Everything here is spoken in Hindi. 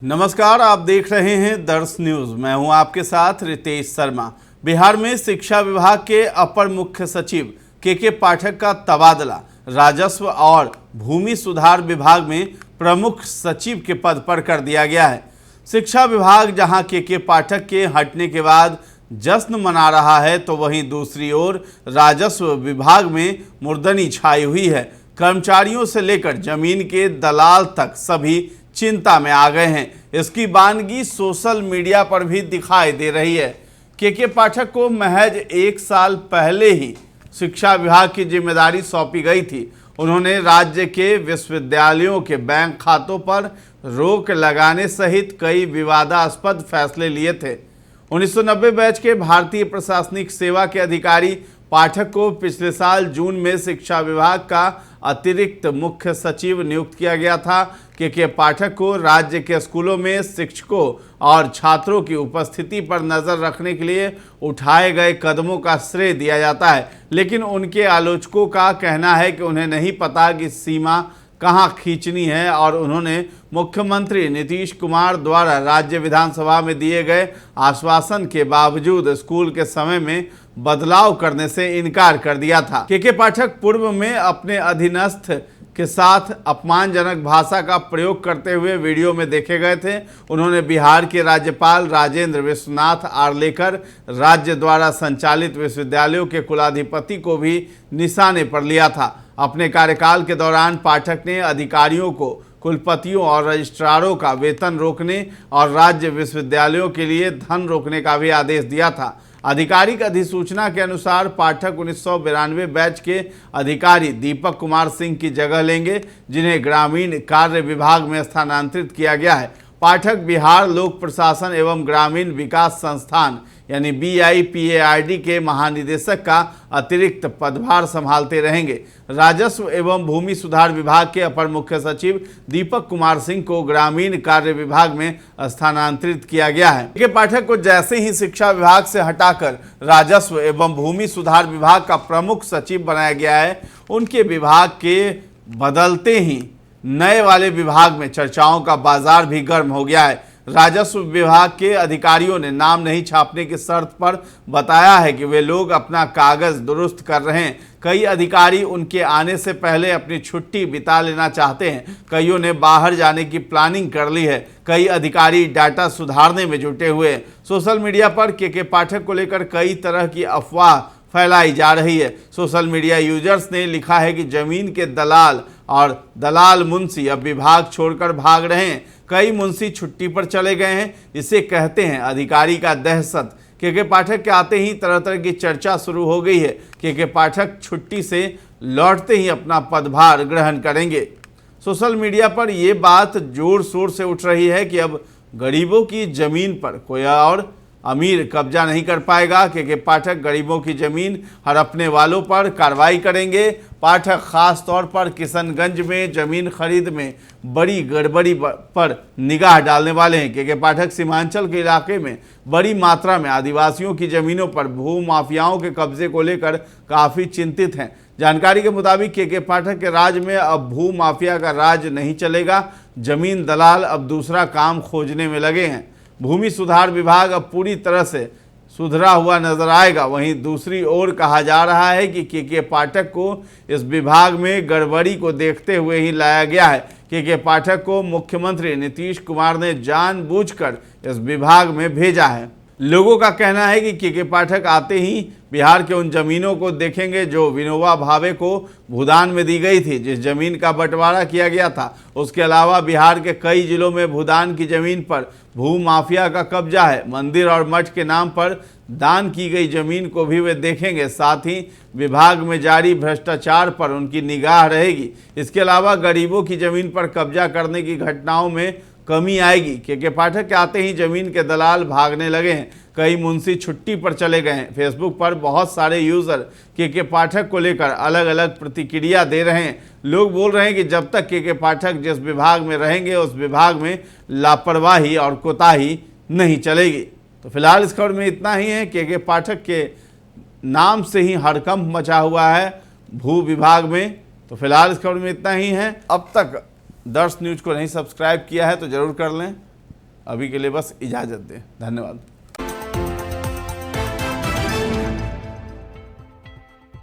नमस्कार, आप देख रहे हैं दर्श न्यूज। मैं हूं आपके साथ रितेश शर्मा। बिहार में शिक्षा विभाग के अपर मुख्य सचिव के पाठक का तबादला राजस्व और भूमि सुधार विभाग में प्रमुख सचिव के पद पर कर दिया गया है। शिक्षा विभाग जहां के पाठक के हटने के बाद जश्न मना रहा है, तो वहीं दूसरी ओर राजस्व विभाग में मुर्दनी छाई हुई है। कर्मचारियों से लेकर जमीन के दलाल तक सभी चिंता में आ गए हैं। इसकी वानगी सोशल मीडिया पर भी दिखाई दे रही है। के पाठक को महज 1 साल पहले ही शिक्षा विभाग की जिम्मेदारी सौंपी गई थी। उन्होंने राज्य के विश्वविद्यालयों के बैंक खातों पर रोक लगाने सहित कई विवादास्पद फैसले लिए थे। 1990 बैच के भारतीय प्रशासनिक सेवा के अधिकारी पाठक को पिछले साल जून में शिक्षा विभाग का अतिरिक्त मुख्य सचिव नियुक्त किया गया था। के पाठक को राज्य के स्कूलों में शिक्षकों और छात्रों की उपस्थिति पर नजर रखने के लिए उठाए गए कदमों का श्रेय दिया जाता है, लेकिन उनके आलोचकों का कहना है कि उन्हें नहीं पता कि सीमा कहां खींचनी है और उन्होंने मुख्यमंत्री नीतीश कुमार द्वारा राज्य विधानसभा में दिए गए आश्वासन के बावजूद स्कूल के समय में बदलाव करने से इनकार कर दिया था। के पाठक पूर्व में अपने अधीनस्थ के साथ अपमानजनक भाषा का प्रयोग करते हुए वीडियो में देखे गए थे। उन्होंने बिहार के राज्यपाल राजेंद्र विश्वनाथ आर्लेकर, राज्य द्वारा संचालित विश्वविद्यालयों के कुलाधिपति को भी निशाने पर लिया था। अपने कार्यकाल के दौरान पाठक ने अधिकारियों को कुलपतियों और रजिस्ट्रारों का वेतन रोकने और राज्य विश्वविद्यालयों के लिए धन रोकने का भी आदेश दिया था। आधिकारिक अधिसूचना के अनुसार पाठक 1992 बैच के अधिकारी दीपक कुमार सिंह की जगह लेंगे, जिन्हें ग्रामीण कार्य विभाग में स्थानांतरित किया गया है। पाठक बिहार लोक प्रशासन एवं ग्रामीण विकास संस्थान यानी BIPARD के महानिदेशक का अतिरिक्त पदभार संभालते रहेंगे। राजस्व एवं भूमि सुधार विभाग के अपर मुख्य सचिव दीपक कुमार सिंह को ग्रामीण कार्य विभाग में स्थानांतरित किया गया है। के पाठक को जैसे ही शिक्षा विभाग से हटाकर राजस्व एवं भूमि सुधार विभाग का प्रमुख सचिव बनाया गया है, उनके विभाग के बदलते ही नए वाले विभाग में चर्चाओं का बाजार भी गर्म हो गया है। राजस्व विभाग के अधिकारियों ने नाम नहीं छापने की शर्त पर बताया है कि वे लोग अपना कागज दुरुस्त कर रहे हैं। कई अधिकारी उनके आने से पहले अपनी छुट्टी बिता लेना चाहते हैं। कईयों ने बाहर जाने की प्लानिंग कर ली है। कई अधिकारी डाटा सुधारने में जुटे हुए हैं। सोशल मीडिया पर के पाठक को लेकर कई तरह की अफवाह फैलाई जा रही है। सोशल मीडिया यूजर्स ने लिखा है कि जमीन के दलाल और दलाल मुंशी अब विभाग छोड़कर भाग रहे हैं। कई मुंशी छुट्टी पर चले गए हैं। इसे कहते हैं अधिकारी का दहशत। के पाठक के आते ही तरह तरह की चर्चा शुरू हो गई है। के पाठक छुट्टी से लौटते ही अपना पदभार ग्रहण करेंगे। सोशल मीडिया पर ये बात जोर शोर से उठ रही है कि अब गरीबों की जमीन पर कोई और अमीर कब्जा नहीं कर पाएगा। के पाठक गरीबों की जमीन हड़पने वालों पर कार्रवाई करेंगे। पाठक खास तौर पर किशनगंज में जमीन खरीद में बड़ी गड़बड़ी पर निगाह डालने वाले हैं। के पाठक सीमांचल के इलाके में बड़ी मात्रा में आदिवासियों की जमीनों पर भू माफियाओं के कब्जे को लेकर काफ़ी चिंतित हैं। जानकारी के मुताबिक के पाठक के राज में अब भू माफिया का राज नहीं चलेगा। जमीन दलाल अब दूसरा काम खोजने में लगे हैं। भूमि सुधार विभाग अब पूरी तरह से सुधरा हुआ नजर आएगा। वहीं दूसरी ओर कहा जा रहा है कि के पाठक को इस विभाग में गड़बड़ी को देखते हुए ही लाया गया है। के पाठक को मुख्यमंत्री नीतीश कुमार ने जानबूझकर इस विभाग में भेजा है। लोगों का कहना है कि के पाठक आते ही बिहार के उन जमीनों को देखेंगे जो विनोबा भावे को भूदान में दी गई थी, जिस जमीन का बंटवारा किया गया था। उसके अलावा बिहार के कई जिलों में भूदान की जमीन पर भू माफिया का कब्जा है। मंदिर और मठ के नाम पर दान की गई जमीन को भी वे देखेंगे। साथ ही विभाग में जारी भ्रष्टाचार पर उनकी निगाह रहेगी। इसके अलावा गरीबों की जमीन पर कब्जा करने की घटनाओं में कमी आएगी। के पाठक के आते ही जमीन के दलाल भागने लगे हैं। कई मुंशी छुट्टी पर चले गए हैं। फेसबुक पर बहुत सारे यूजर के पाठक को लेकर अलग अलग प्रतिक्रिया दे रहे हैं। लोग बोल रहे हैं कि जब तक के पाठक जिस विभाग में रहेंगे उस विभाग में लापरवाही और कोताही नहीं चलेगी। तो फिलहाल इस खबर में इतना ही है। के पाठक के नाम से ही हड़कंप मचा हुआ है भू विभाग में। तो फिलहाल इस खबर में इतना ही है। अब तक दर्श न्यूज को नहीं सब्सक्राइब किया है तो जरूर कर लें। अभी के लिए बस इजाज़त दें। धन्यवाद।